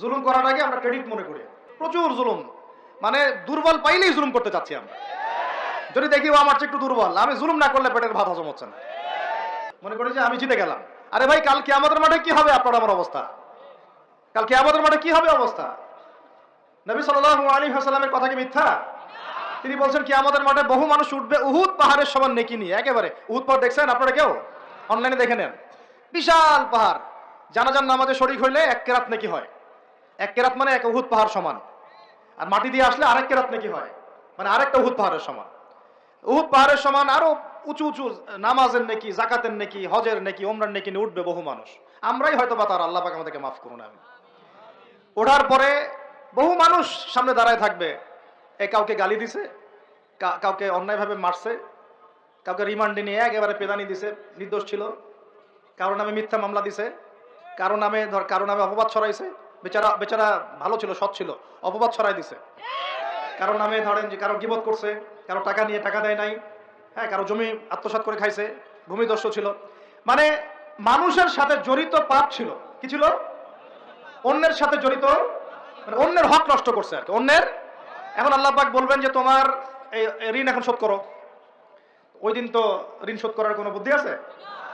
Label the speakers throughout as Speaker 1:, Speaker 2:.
Speaker 1: জুলুম করাটাকে আমরা ক্রেডিট মনে করি। প্রচুর জুলুম, মানে দুর্বল পাইলেই জুলুম করতে চাচ্ছি আমরা। যদি দেখি ও আমার চেয়ে একটু দুর্বল, আমি জুলুম না করলে পেটের ভাত হজম হচ্ছে না, মনে করি যে আমি জিতে গেলাম। আরে ভাই, কাল কিয়ামতের মাঠে কি হবে আপনার আমার অবস্থা? কাল কিয়ামতের মাঠে কি হবে অবস্থা? নবী সাল্লাল্লাহু আলাইহি ওয়াসাল্লামের কথা কি মিথ্যা? তিনি বলছেন কিয়ামতের মাঠে বহু মানুষ উঠবে উহুদ পাহাড়ের সমান নেকি নিয়ে। একেবারে উহুদ পাহাড় দেখছেন আপনারা? কেউ অনলাইনে দেখে নেন, বিশাল পাহাড়। জানাজার নামাজে শরীক হইলে 1 কেরাত নেকি হয়। 1 কেরাত মানে 1 উহুদ পাহাড় সমান। আর মাটি দিয়ে আসলে আরেক কেরাত নেকি হয়, মানে আরেকটা উহুদ পাহাড়ের সমান। উহুদ পাহাড়ের সমান আরো উঁচু উঁচু নামাজের নেকি, জাকাতের নেকি, হজের নেকি, ওমরার নেকি নিয়ে উঠবে বহু মানুষ। আমরাই হয়তো বা তার, আল্লাহ পাক আমাদেরকে মাফ করুন। আমি ওঠার পরে বহু মানুষ সামনে দাঁড়ায় থাকবে। কাউকে গালি দিছে, কাউকে অন্যায়ভাবে মারছে, কাউকে রিমান্ডে নিয়ে একেবারে পেদানি দিছে, নির্দোষ ছিল। কারো নামে মিথ্যা মামলা দিছে, কারো নামে অপবাদ ছড়াইছে। বেচারা বেচারা ভালো ছিল, সৎ ছিল, অপবাদ ছড়াই দিছে। কারো নামে ধরেন যে কারো গীবত করছে, কারো টাকা নিয়ে টাকা দেয় নাই, হ্যাঁ, কারো জমি আত্মসাৎ করে খাইছে, ভূমিদস্যু ছিল। মানে মানুষের সাথে জড়িত পাপ ছিল। কি ছিল? অন্যের সাথে জড়িত, মানে অন্যের হক নষ্ট করছে আর কি, অন্যের। এখন আল্লাহ পাক বলবেন যে তোমার এই ঋণ এখন শোধ করো। ওই দিন তো ঋণ শোধ করার কোনো বুদ্ধি আছে?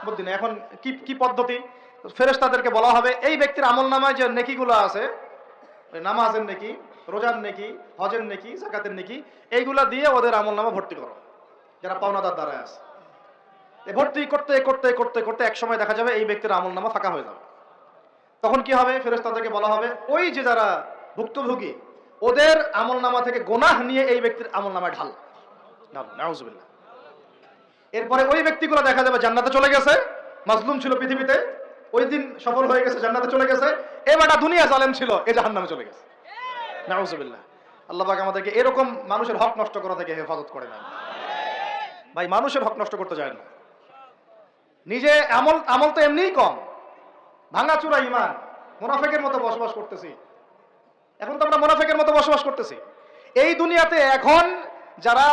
Speaker 1: বুদ্ধি নেই। এখন কি পদ্ধতি? ফেরেশতাদেরকে বলা হবে এই ব্যক্তির আমলনামায় যে নেকিগুলো আছে, নামাজের নেকি, রোজার নেকি, হজের নেকি, যাকাতের নেকি, এইগুলা দিয়ে ওদের আমলনামা ভর্তি করো, যারা পাওনাদার দাঁড়ায় আছে। ভর্তি করতে করতে করতে করতে এক সময় দেখা যাবে এই ব্যক্তির আমলনামা ফাঁকা হয়ে যাবে। তখন কি হবে? ফেরেশতাদেরকে বলা হবে ওই যে যারা ভুক্তভোগী, ওদের আমলনামা থেকে গুনাহ নিয়ে এই ব্যক্তির আমলনামায় ঢাল। নাউজুবিল্লাহ। এরপরে ওই ব্যক্তিগুলো দেখা যাবে জান্নাতে চলে গেছে, মাজলুম ছিল পৃথিবীতে, ওই দিন সফল হয়ে গেছে, জান্নাতে চলে গেছে। এবারটা দুনিয়া জালেম ছিল, এই জাহান্নামে চলে গেছে। নাউজুবিল্লাহ। আল্লাহ পাক আমাদেরকে এরকম মানুষের হক নষ্ট করা থেকে হেফাজত করে না। ভাই, মানুষের হক নষ্ট করতে যায় না। নিজে আমল তো এমনিই কম, ভাঙাচুরা ঈমান, মুনাফিকের মতো বসবাস করতেছি। এখন তো আমরা মুনাফিকের মতো বসবাস করতেছি এই দুনিয়াতে। এখন যারা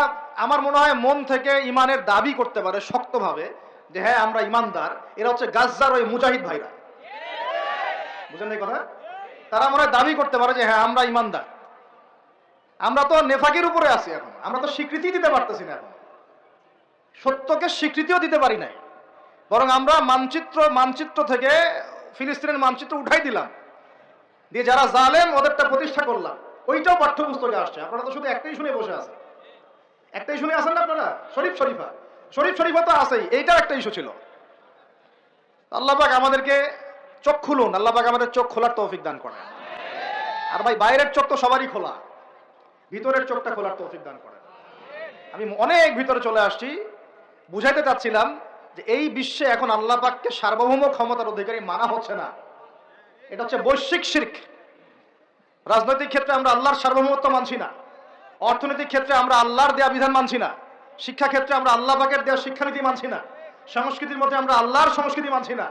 Speaker 1: আমার মনে হয় মন থেকে ইমানের দাবি করতে পারে শক্তভাবে যে হ্যাঁ আমরা ইমানদার, এরা হচ্ছে গাজ্জার ওই মুজাহিদ ভাইরা। বুঝেন এই কথা? তারা মনে হয় দাবি করতে পারে যে হ্যাঁ আমরা ইমানদার। আমরা তো নেফাকের উপরে আছি এখন, আমরা তো স্বীকৃতি দিতে পারতেছি না এখন, সত্যকে স্বীকৃতিও দিতে পারি নাই। বরং আমরা মানচিত্র থেকে ফিলিস্তিনের মানচিত্র উঠাই দিলাম, দিয়ে যারা জালেম ওদেরটা প্রতিষ্ঠা করলাম। ওইটাও পাঠ্যপুস্তকে আসছে। আপনারা তো শুধু একটাই শুনে বসে আছেন, একটাই শুনে আছেন না আপনারা? শরীফ শরীফা তো আছেই, এইটাও একটা ইস্যু ছিল। আল্লাহ পাক আমাদেরকে চোখ খুলুন, আল্লাহ পাক আমাদের চোখ খোলার তৌফিক দান করেন। আর ভাই, বাইরের চোখ তো সবারই খোলা, ভিতরের চোখটা খোলার তৌফিক দান করেন। আমি অনেক ভিতরে চলে আসছি, বুঝাইতে চাচ্ছিলাম যে এই বিশ্বে এখন আল্লাহ পাককে সার্বভৌম ক্ষমতার অধিকারী মানা হচ্ছে না। এটা হচ্ছে বৈশ্বিক শিরক। রাজনৈতিক ক্ষেত্রে আমরা আল্লাহর সার্বভৌমত্ব মানছি না, অর্থনৈতিক ক্ষেত্রে আমরা আল্লাহর দেয়া বিধান মানছি না, শিক্ষা ক্ষেত্রে আমরা আল্লাহ পাকের দেয়া শিক্ষানীতি মানছি না, সংস্কৃতির মধ্যে আমরা আল্লাহর সংস্কৃতি মানছি না,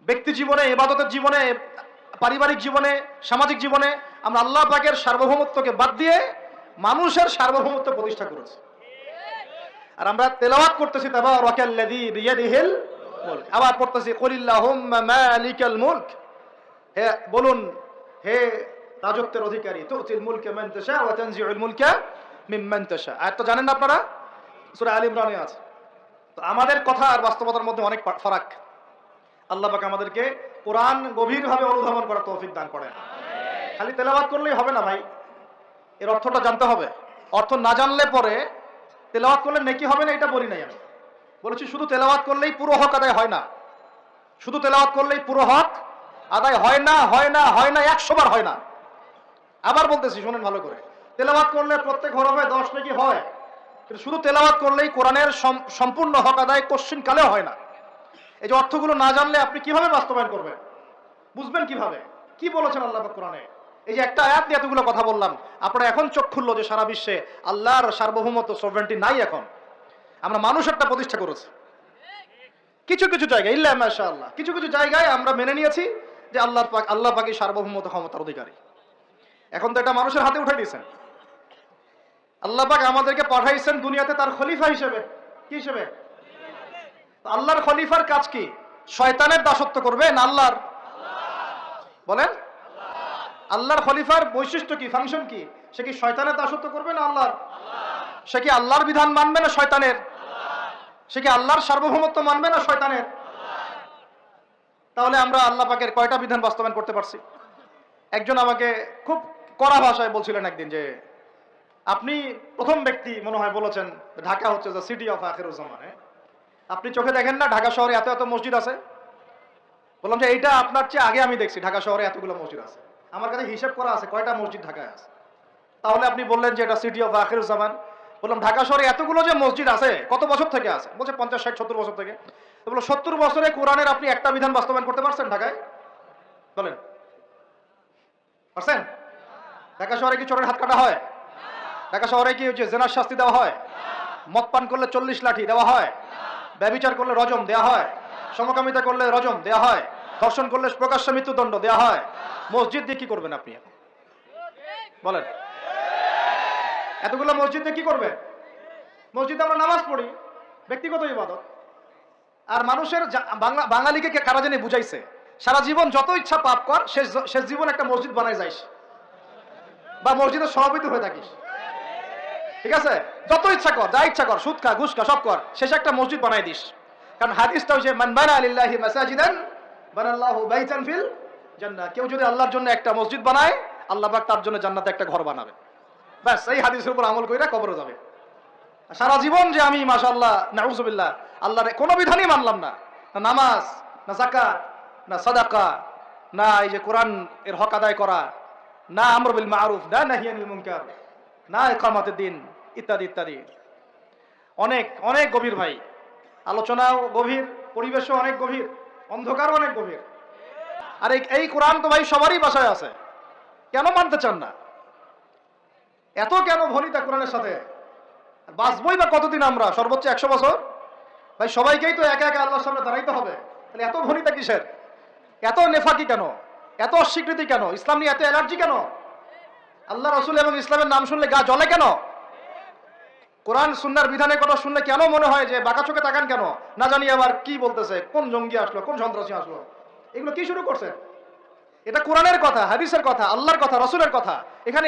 Speaker 1: ব্যক্তি জীবনে, ইবাদতের জীবনে, পারিবারিক জীবনে, সামাজিক জীবনে আমরা আল্লাহ পাকের সার্বভৌমত্বকে বাদ দিয়ে মানুষের সার্বভৌমত্ব প্রতিষ্ঠা করেছি। আর আমরা তেলাওয়াত করতেছি তাবারাকাল্লাযী বিয়াদিহিল মুলক, আবার পড়তেছি কুলিল্লাহুম্মা মালিকাল মুলক, হে বলুন হে রাজত্বের অধিকারী, তুতিল মুলকা মান তাশা ওয়া তানজিউল মুলকা মিম্মান তাশা। আয়াত তো জানেন না আপনারা, সূরা আলে ইমরানে আছে। তো আমাদের কথা আর বাস্তবতার মধ্যে অনেক ফারাক। আল্লাহ পাক আমাদেরকে কোরআন গভীরভাবে অনুধাবন করার তৌফিক দান করেন। খালি তেলাওয়াত করলেই হবে না ভাই, এর অর্থটা জানতে হবে। অর্থ না জানলে পরে তেলাওয়াত করলে নেকি হবে না, এটা বলি নাই আমি। বলেছি শুধু তেলাওয়াত করলেই পুরো হক আদায় হয় না, শুধু তেলাওয়াত করলেই পুরো হক আদায় হয় না, 100 বার হয় না। আবার বলতেছি, শুনেন ভালো করে, তেলাওয়াত করলে প্রত্যেক হরফে 10 নেকি হয়, কিন্তু শুধু তেলাওয়াত করলেই কোরআনের সম্পূর্ণ হক আদায় কোশ্চিন কালেও হয় না। এই যে অর্থগুলো না জানলে আপনি কিভাবে বাস্তবায়ন করবেন, বুঝবেন কিভাবে, কি বলেছেন আল্লাহ পাক কোরআনে? এই যে একটা আয়াত নিয়ে এতগুলো কথা বললাম, আপনারা এখন চোখ খুললো যে সারা বিশ্বে আল্লাহর সার্বভৌমত্ব, সভরেন্টি নাই। এখন আমরা মানুষেরটা প্রতিষ্ঠা করেছি কিছু কিছু জায়গায়, ইল্লা মাশাআল্লাহ, কিছু কিছু জায়গায় আমরা মেনে নিয়েছি যে আল্লাহ পাকই সার্বভৌমত্ব ক্ষমতার অধিকারী। এখন তো এটা মানুষের হাতে উঠে দিয়েছেন। আল্লাহ পাক আমাদেরকে পাঠাইছেন দুনিয়াতে তার খলিফা হিসেবে। কি হিসেবে? আল্লাহর খলিফার কাজ কি? শয়তানের দাসত্ব করবে না আল্লাহর? বলেন। আল্লাহর খলিফার বৈশিষ্ট্য কি, ফাংশন কি? সে কি শয়তানের দাসত্ব করবে না আল্লাহর? সে কি আল্লাহর বিধান মানবে না শয়তানের? সে কি আল্লাহর সার্বভৌমত্ব মানবে না শয়তানের? তাহলে আমরা আল্লাহ পাকের কয়টা বিধান বাস্তবায়ন করতে পারছি? একজন আমাকে খুব কড়া ভাষায় বলছিলেন একদিন যে আপনি প্রথম ব্যক্তি মনে হয় বলেছেন ঢাকা হচ্ছে দ্য সিটি অফ আখিরুজ্জামান। আপনি চোখে দেখেন না ঢাকা শহরে এত এত মসজিদ আছে? বললাম যে এইটা আপনার চেয়ে আগে আমি দেখছি ঢাকা শহরে এতগুলো মসজিদ আছে। আমার কাছে হিসাব করা আছে কয়টা মসজিদ ঢাকায় আছে। তাহলে আপনি বললেন যে এটা সিটি অফ আখিরুজ্জামান। বললাম ঢাকা শহরে এতগুলো যে মসজিদ আছে কত বছর থেকে আছে? বলছে 50, 60, 70 বছর থেকে। তো বললো 70 বছরে কোরআনের আপনি একটা বিধান বাস্তবায়ন করতে পারছেন ঢাকায়? বলেন পারছেন? ঢাকা শহরে কি চোরের হাত কাটা হয়? ঢাকা শহরে কি যে জেনার শাস্তি দেওয়া হয়? মদ পান করলে 40 লাঠি দেওয়া হয়? ব্যভিচার করলে রজম দেওয়া হয়? সমকামিতা করলে রজম দেওয়া হয়? ধর্ষণ করলে প্রকাশ্য মৃত্যুদণ্ড দেওয়া হয়? মসজিদ দিয়ে কি করবেন আপনি? বলেন এতগুলো মসজিদ দিয়ে কি করবেন? মসজিদে আমরা নামাজ পড়ি, ব্যক্তিগত ইবাদত। আর মানুষের বাঙালিকে কারা জানি বুঝাইছে সারা জীবন যত ইচ্ছা পাপ কর, শেষ জীবন একটা মসজিদ বানায় যাইস বা মসজিদের সভাপতি হয়ে থাকিস, ঠিক আছে? যত ইচ্ছা কর, যা ইচ্ছা কর, সুদ খা, ঘুষ খা, সব কর, শেষে একটা মসজিদ বানাই দিস। কারণ হাদিসটা হচ্ছে মান বানা লিল্লাহি মাসাজিদান বানাল্লাহু বাইতান ফিল জান্নাহ। কেউ যদি আল্লাহর জন্য একটা মসজিদ বানায়, আল্লাহ পাক তার জন্য জান্নাতে একটা ঘর বানাবে। ব্যাস, এই হাদিসের উপর আমল কইরা কবরে যাবে। সারা জীবন যে আমি মাশাআল্লাহ নাউযুবিল্লাহ আল্লাহর কোনো বিধানই মানলাম না, না নামাজ, না যাকাত, না সাদাকা, না এই যে কোরআন এর হক আদায় করা, না আমর বিল মারুফ, না নাহি আনিল মুনকার, না ইকামাতুদ দিন, ইত্যাদি ইত্যাদি। অনেক অনেক গভীর ভাই, আলোচনাও গভীর, পরিবেশও অনেক গভীর, অন্ধকারও অনেক গভীর। আর এই কোরআন তো ভাই সবারই বাসায় আছে, কেন মানতে চান না? এত কেন ভনিতা কোরআনের সাথে? বাঁচবই বা কতদিন আমরা? সর্বোচ্চ 100 বছর। ভাই সবাইকেই তো একা একা আল্লাহর সামনে দাঁড়াইতে হবে, তাহলে এত ভনিতা কিসের? এত নেফাকি কেন? এত অস্বীকৃতি কেন? ইসলাম নিয়ে এত অ্যালার্জি কেন? আল্লাহ রাসূল এবং ইসলামের নাম শুনলে গা জ্বলে কেন? কোরআন সুন্নাহর বিধানের কথা শুনলে কেন মনে হয় যে বাঁকা চোখে তাকান কেন? না জানি আবার কি বলতেছে, কোন জঙ্গি আসলো, কোন সন্ত্রাসী আসলো, এগুলো কি শুরু করছে? এটা কোরআনের কথা, হাদিসের কথা, আল্লাহর কথা, রাসূলের কথা। এখানে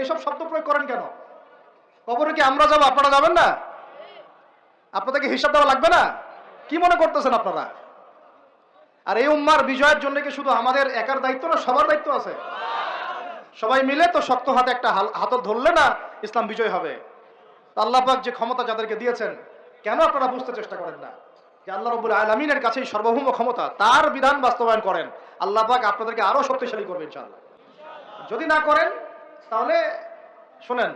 Speaker 1: এইসব শব্দ প্রয়োগ করেন কেন? কবরে কি আমরা যাবো, আপনারা যাবেন না? আপনাদেরকে হিসাব দেওয়া লাগবে না? কি মনে করতেছেন আপনারা? আর এই উম্মার বিজয়ের জন্য কি শুধু আমাদের একার দায়িত্ব না, সবার দায়িত্ব আছে? সবাই মিলে তো শক্ত হাতে একটা হাতল ধরলে না ইসলাম বিজয় হবে। আল্লাহ পাক যে ক্ষমতা যাদেরকে দিয়েছেন, কেন আপনারা বুঝতে চেষ্টা করেন না যে আল্লাহ রাব্বুল আলামিনের কাছেই সর্বভৌম ক্ষমতা, তার বিধান বাস্তবায়ন করেন, আল্লাহ পাক আপনাদেরকে আরো শক্তিশালী করবে ইনশাআল্লাহ। যদি না করেন তাহলে শোনেন,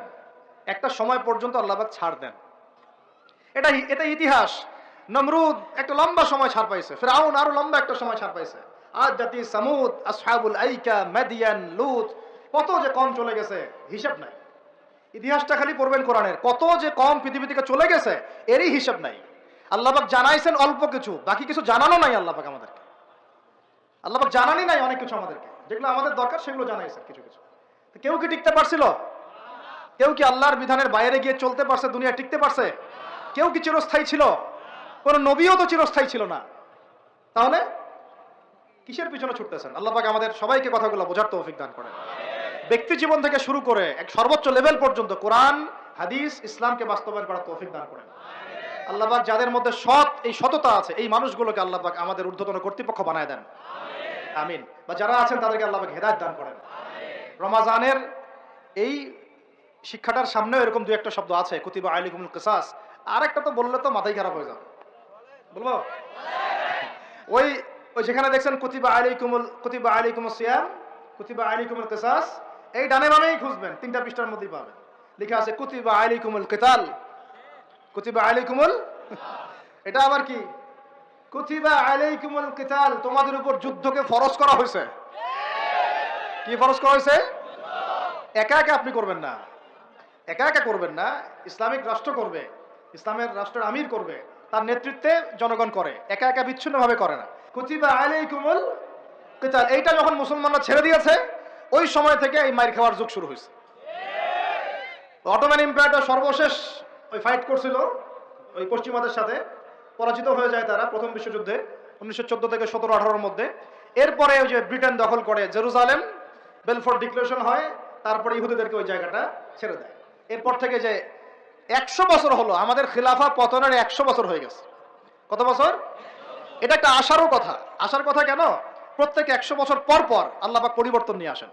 Speaker 1: একটা সময় পর্যন্ত আল্লাহ পাক ছাড় দেন। এটা ইতিহাস। নমরুদ একটা লম্বা সময় ছাড় পাইছে, ফিরআউন আরো লম্বা একটা সময় ছাড় পাইছে, আদ জাতি সামুদ, আসহাবুল আইকা, মাদিয়ান, লুত, কত যে কম চলে গেছে হিসাব নাই। ইতিহাসটা খালি পড়বেন কোরআনের, কত যে কম পৃথিবী থেকে চলে গেছে এরই হিসাব নাই। আল্লাহ পাক জানাইছেন অল্প কিছু, বাকি কিছু জানানো নাই আল্লাহ পাক আমাদেরকে। আল্লাহ পাক জানানি নাই অনেক কিছু আমাদেরকে, যেগুলো আমাদের দরকার সেগুলো জানাইছেন কিছু কিছু। কেউ কি টিকতে পারছিল? কেউ কি আল্লাহর বিধানের বাইরে গিয়ে চলতে পারছে? দুনিয়া টিকতে পারছে? কেউ কি চিরস্থায়ী ছিল? কোন নবীও তো চিরস্থায়ী ছিল না। তাহলে কিসের পিছনে ছুটতেছেন? আল্লাহ পাক আমাদের সবাইকে কথাগুলো বোঝার তৌফিক দান করেন। ব্যক্তি জীবন থেকে শুরু করে এক সর্বোচ্চ লেভেল পর্যন্ত কোরআন, হাদিস, ইসলামকে বাস্তবায়ন করার তৌফিক দান করেন। আল্লাহ পাক যাদের মধ্যে এই সততা আছে, এই মানুষগুলোকে আল্লাহ পাক আমাদের ঊর্ধ্বতন কর্তৃপক্ষ বানায় দেন, আমিন। বা যারা আছেন তাদেরকে আল্লাহ পাক হেদায়েত দান করেন। রমাজানের এই শিক্ষাটার সামনেও এরকম দুই একটা শব্দ আছে, কুতিবা আলাইকুমুল কিসাস। আর একটা তো বললে তো মাথাই খারাপ হয়ে যাবে, বলবো? ওই যেখানে দেখছেন কুতিবা আলাইকুমুস সিয়াম, কুতিবা আলাইকুমুল কিসাস, এই ডানে বামেই খুঁজবেন, 3টা পৃষ্ঠার মধ্যেই পাবেন। লেখা আছে কুতিবা আলাইকুমুল কিতাল, কুতিবা আলাইকুমুল, এটা আবার কি? কুতিবা আলাইকুমুল কিতাল, তোমাদের উপর যুদ্ধকে ফরজ করা হয়েছে। কি ফরজ করা হয়েছে? একা একা আপনি করবেন না, একা একা করবেন না। ইসলামিক রাষ্ট্র করবে, ইসলামের রাষ্ট্রের আমির করবে, তার নেতৃত্বে জনগণ করে, একা একা বিচ্ছিন্নভাবে করে না। কুতিবা আলাইকুমুল কিতাল, এইটা যখন মুসলমানরা ছেড়ে দিয়েছে, ওই সময় থেকে এই মাইর খাওয়ার যুগ শুরু হয়েছে। অটোম্যান এম্পায়ারটা সর্বশেষ ওই ফাইট করছিল ওই পশ্চিমাদের সাথে, পরাজিত হয়ে যায় তারা প্রথম বিশ্বযুদ্ধে 1914 থেকে 17-18-র মধ্যে। এরপরে ওই যে ব্রিটেন দখল করে জেরুজালেম, বেলফোর ডিক্লারেশন হয়, তারপরে ইহুদিদেরকে ওই জায়গাটা ছেড়ে দেয়। এরপর থেকে যে 100 বছর হলো, আমাদের খিলাফা পতনের 100 বছর হয়ে গেছে। কত বছর? এটা একটা আশারও কথা। আশার কথা কেন? প্রত্যেক 100 বছর পর পর আল্লাহ পাক পরিবর্তন নিয়ে আসেন।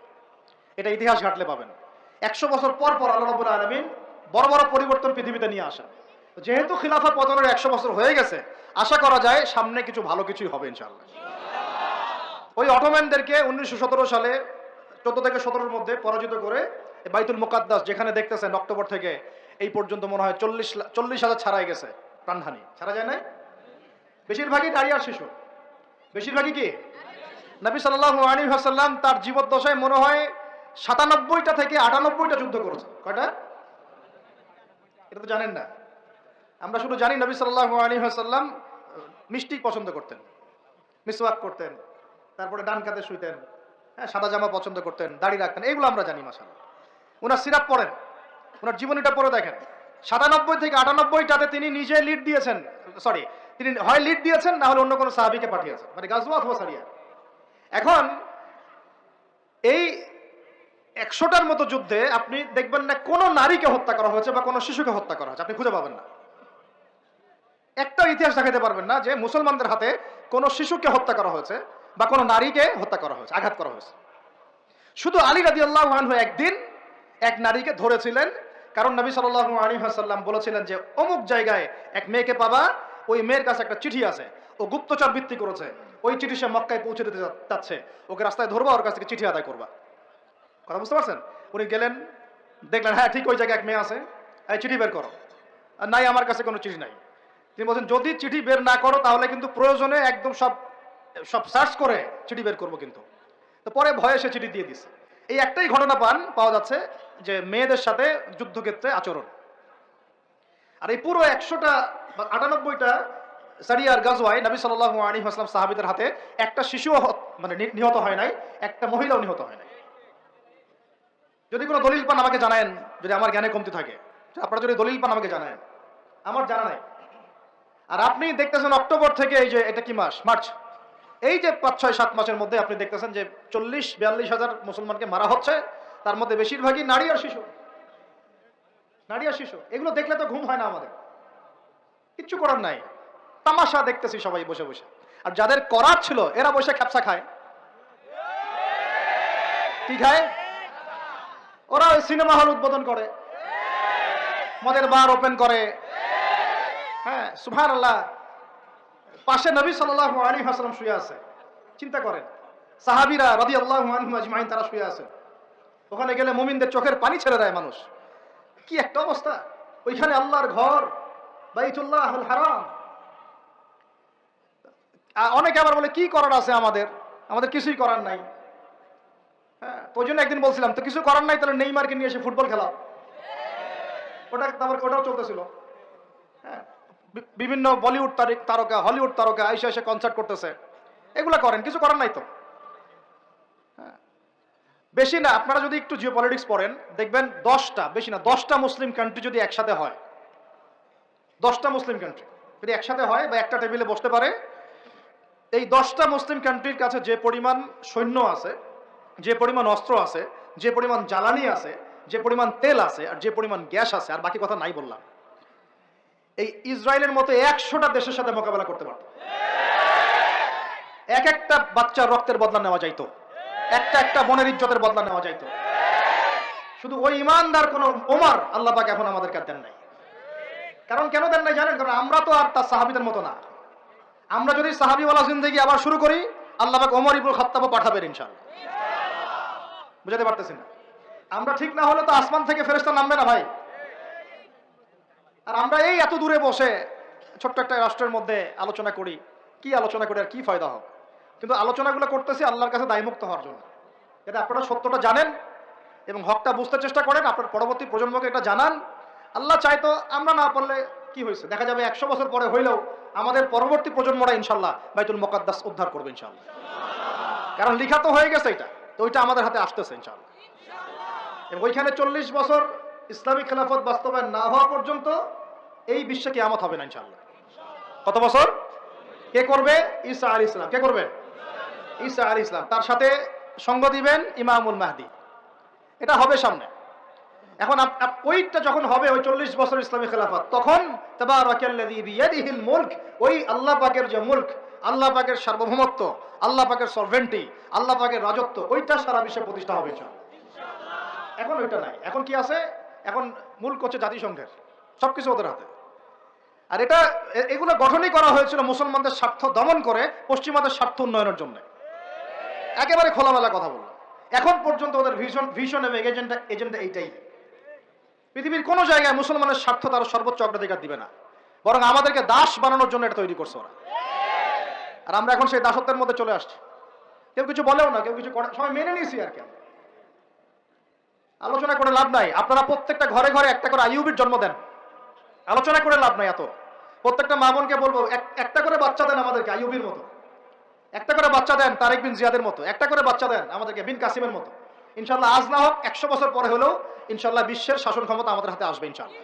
Speaker 1: এটা ইতিহাস ঘাটলে পাবেন। 100 বছর পর পর আল্লাহ রাব্বুল আলামিন বড় বড় পরিবর্তন পৃথিবীতে নিয়ে আসেন। যেহেতু খিলাফা পতনের 100 বছর হয়ে গেছে, আশা করা যায় সামনে কিছু ভালো কিছুই হবে ইনশাআল্লাহ। ওই অটোম্যানদেরকে 1917 সালে 14 থেকে 17-র মধ্যে পরাজিত করে বাইতুল মুকাদ্দাস, যেখানে দেখতেছেন অক্টোবর থেকে এই পর্যন্ত মনে হয় 40,000 ছাড়াই গেছে প্রাণহানি। ছাড়া যায় নাই? বেশিরভাগই নারী আর শিশু। বেশিরভাগই কি? নবী সাল্লাল্লাহু আলাইহি ওয়াসাল্লাম তার জীবদ্দশায় মনে হয় 97টা থেকে 98টা যুদ্ধ করেছেন। কয়টা? এটা তো জানেন না। আমরা শুধু জানি নবী সাল্লাল্লাহু আলাইহি ওয়াসাল্লাম মিষ্টি পছন্দ করতেন, মিসওয়াক করতেন, তারপরে ডান কাতে শুইতেন, হ্যাঁ, সাদা জামা পছন্দ করতেন, দাড়ি রাখতেন, এগুলো আমরা জানি মাশাআল্লাহ। ওনার সিরাত পড়েন, ওনার জীবনীটা পড়ে দেখেন। 97 থেকে 98টাতে তিনি নিজে লিড দিয়েছেন, সরি, তিনি হয় লিড দিয়েছেন না হলে অন্য কোনো সাহাবীকে পাঠিয়েছেন, মানে গাজওয়া অথবা সারিয়া। এখন এই 100টার মতো যুদ্ধে আপনি দেখবেন না কোনো নারীকে হত্যা করা হয়েছে বা কোনো শিশুকে হত্যা করা হয়েছে, আপনি খুঁজে পাবেন না। একটা ইতিহাস দেখাতে পারবেন না যে মুসলমানদের হাতে কোনো শিশুকে হত্যা করা হয়েছে বা কোনো নারীকে হত্যা করা হয়েছে, আঘাত করা হয়েছে। শুধু আলী রাদিয়াল্লাহু আনহু একদিন এক নারীকে ধরেছিলেন, কারণ নবী সাল্লাল্লাহু আলাইহি ওয়াসাল্লাম বলেছিলেন যে অমুক জায়গায় এক মেয়েকে পাবা, ওই মেয়ের কাছে একটা চিঠি আছে, ও গুপ্তচর বৃত্তি করেছে, ওই চিঠি সে মক্কায় পৌঁছে দিতে যাচ্ছে, ওকে রাস্তায় ধরবা, ওর কাছ থেকে চিঠি আদায় করবা। কথা বুঝতে পারছেন? উনি গেলেন, দেখলেন হ্যাঁ ঠিক ওই জায়গায় এক মেয়ে আছে, এই চিঠি বের করো। আর নাই, আমার কাছে কোনো চিঠি নাই। তিনি বলছেন যদি চিঠি বের না করো তাহলে কিন্তু প্রয়োজনে একদম সব সার্চ করে চিঠি বের করবো কিন্তু। তো পরে ভয়ে সে চিঠি দিয়ে দিচ্ছে। এই একটাই ঘটনা পাওয়া যাচ্ছে যে মেয়েদের সাথে যুদ্ধক্ষেত্রে আচরণ। আর এই পুরো 100টা বা 98টা সারিয়ার গাজওয়ায় নবী সাল্লাল্লাহু আলাইহি ওয়াসাল্লাম সাহাবীদের হাতে একটা শিশুও মানে নিহত হয় নাই, একটা মহিলাও নিহত হয় নাই। যদি কোনো দলিল পান আমাকে জানায়েন, যদি আমার জ্ঞানে কমতি থাকে। আপনারা যদি দলিল পান আমাকে জানায়েন, আমার জানা নাই। আর আপনি দেখতেছেন অক্টোবর থেকে এই যে এটা কি মাস, মার্চ, এই যে 5-6-7 মাসের মধ্যে আপনি দেখতেছেন যে 40-42 হাজার মুসলমানকে মারা হচ্ছে, তার মধ্যে বেশিরভাগই নারী আর শিশু। নারী আর শিশু, এগুলো দেখলে তো ঘুম হয় না আমাদের, কিচ্ছু করার নাই, তামাশা দেখতেছি সবাই বসে বসে। আর যাদের করার ছিল এরা বসে খ্যাপসা খায়। কি খায়? ওরা ওই সিনেমা হল উদ্বোধন করে, মদের বার ওপেন করে, হ্যাঁ সুবহানাল্লাহ। পাশে নবী সাল্লাল্লাহু আলাইহি ওয়াসাল্লাম শুয়ে আছে, চিন্তা করেন, সাহাবীরা রাদিয়াল্লাহু আনহুম আজমাইন তারা শুয়ে আছে। ওখানে গেলে মুমিনদের চোখের পানি ছেড়ে দেয় মানুষ। কি একটা অবস্থা! ওইখানে আল্লাহর ঘর বাইতুল্লাহুল হারাম। অনেকে আবার বলে কি করার আছে আমাদের কিছুই করার নাই। হ্যাঁ, ওই জন্য একদিন বলছিলাম তো কিছু করার নাই, তাহলে নেইমারকে নিয়ে এসে ফুটবল খেলাও। ওটাও চলতেছিল। হ্যাঁ, বিভিন্ন বলিউড তারকা, হলিউড তারকা এসে কনসার্ট করতেছে, এগুলা করেন, কিছু করার নাই তো। হ্যাঁ, বেশি না, আপনারা যদি একটু জিও পলিটিক্স পড়েন দেখবেন 10টা, বেশি না 10টা মুসলিম কান্ট্রি যদি একসাথে হয়, 10টা মুসলিম কান্ট্রি যদি একসাথে হয় বা একটা টেবিলে বসতে পারে, এই 10টা মুসলিম কান্ট্রির কাছে যে পরিমাণ সৈন্য আছে, যে পরিমাণ অস্ত্র আছে, যে পরিমাণ জ্বালানি আছে, যে পরিমাণ তেল আছে, আর যে পরিমাণ গ্যাস আছে, আর বাকি কথা নাই বললাম, এই ইসরায়েলের মতো 100টা দেশের সাথে মোকাবেলা করতে পারত। এক একটা বাচ্চার রক্তের বদলা নেওয়া যাইতো, একটা বোনের ইজ্জতের বদলা নেওয়া যাইতো। শুধু ওই ইমানদার কোন ওমর আল্লাহ পাক এখন আমাদেরকে দেন নাই। কারণ কেন দেন নাই জানেন? কারণ আমরা তো আর তার সাহাবীদের মতো না। আমরা যদি সাহাবীওয়ালা জিন্দেগি আবার শুরু করি, আল্লাহ পাক ওমর ইবনে খাত্তাবও পাঠাবেন ইনশাআল্লাহ। বুঝাতে পারতেছি না? আমরা ঠিক না হলে তো আসমান থেকে ফেরেশতা নামবে না ভাই। আর আমরা এই এত দূরে বসে ছোট্ট একটা রাষ্ট্রের মধ্যে আলোচনা করি, কি আলোচনা করি আর কি ফায়দা হবে? কিন্তু আলোচনাগুলো করতেছি আল্লাহর কাছে দায়মুক্ত হওয়ার জন্য, যাতে আপনারা সত্যটা জানেন এবং হকটা বুঝতে চেষ্টা করেন, আপনার পরবর্তী প্রজন্মকে এটা জানান। আল্লাহ চাইতো আমরা না পারলে কি হয়েছে, দেখা যাবে 100 বছর পরে হইলেও আমাদের পরবর্তী প্রজন্মরা ইনশাল্লাহ বাইতুল মুকাদ্দাস উদ্ধার করবে ইনশাল্লাহ। কারণ লিখা তো হয়ে গেছে এটা, তো ওইটা আমাদের হাতে আসতেছে ইনশাল্লাহ। এবং ওইখানে 40 বছর ইসলামিক খেলাফত বাস্তবায়ন না হওয়া পর্যন্ত এই বিশ্বে কিয়ামত হবে না ইনশাআল্লাহ। কত বছর? কে করবে? ঈসা আলাইহিস সালাম। কে করবে? ঈসা আলাইহিস সালাম। তার সাথে সঙ্গ দিবেন ইমামুল মাহদি। এটা হবে সামনে। এখন ওইটা যখন হবে, ওই 40 বছর ইসলামী খেলাফত, তখন তাবারাকাল্লাযী বিয়াদিহিল মুলক, ওই আল্লাহ পাকের যে মুলক, আল্লাহ পাকের সার্বভৌমত্ব, আল্লাহ পাকের সরভেন্টি, আল্লাহ পাকের রাজত্ব, ওইটা সারা বিশ্বে প্রতিষ্ঠা হবে ইনশাআল্লাহ। এখন ওইটা নাই। এখন কি আছে? এখন মুলক হচ্ছে জাতিসংঘের, সবকিছু ওদের হাতে। আর এগুলো গঠনই করা হয়েছিল মুসলমানদের স্বার্থ দমন করে পশ্চিমাদের স্বার্থ উন্নয়নের জন্য। একেবারে খোলামেলা কথা বললাম। এখন পর্যন্ত ওদের ভিশন এবং এজেন্ডা এইটাই। পৃথিবীর কোনো জায়গায় মুসলমানের স্বার্থ তারা সর্বোচ্চ অগ্রাধিকার দিবে না, বরং আমাদেরকে দাস বানানোর জন্য এটা তৈরি করছে ওরা। আর আমরা এখন সেই দাসত্বের মধ্যে চলে আসছি। কেউ কিছু বলেও না, কেউ কিছু করে, সবাই মেনে নিয়েছি। আর কেন আলোচনা করে লাভ নাই? আপনারা প্রত্যেকটা ঘরে ঘরে একটা করে আইয়ুবের জন্ম দেন, আলোচনা করে লাভ নাই। এত প্রত্যেকটা মা বোনকে বলবো, একটা করে বাচ্চা দেন আমাদেরকে আইয়ুবের মতো, একটা করে বাচ্চা দেন তারেক বিন জিয়াদের মতো, একটা করে বাচ্চা দেন আমাদেরকে বিন কাসিমের মতো। ইনশাল্লাহ আজ না হোক 100 বছর পরে হলেও ইনশাল্লাহ বিশ্বের শাসন ক্ষমতা আমাদের হাতে আসবে ইনশাল্লাহ।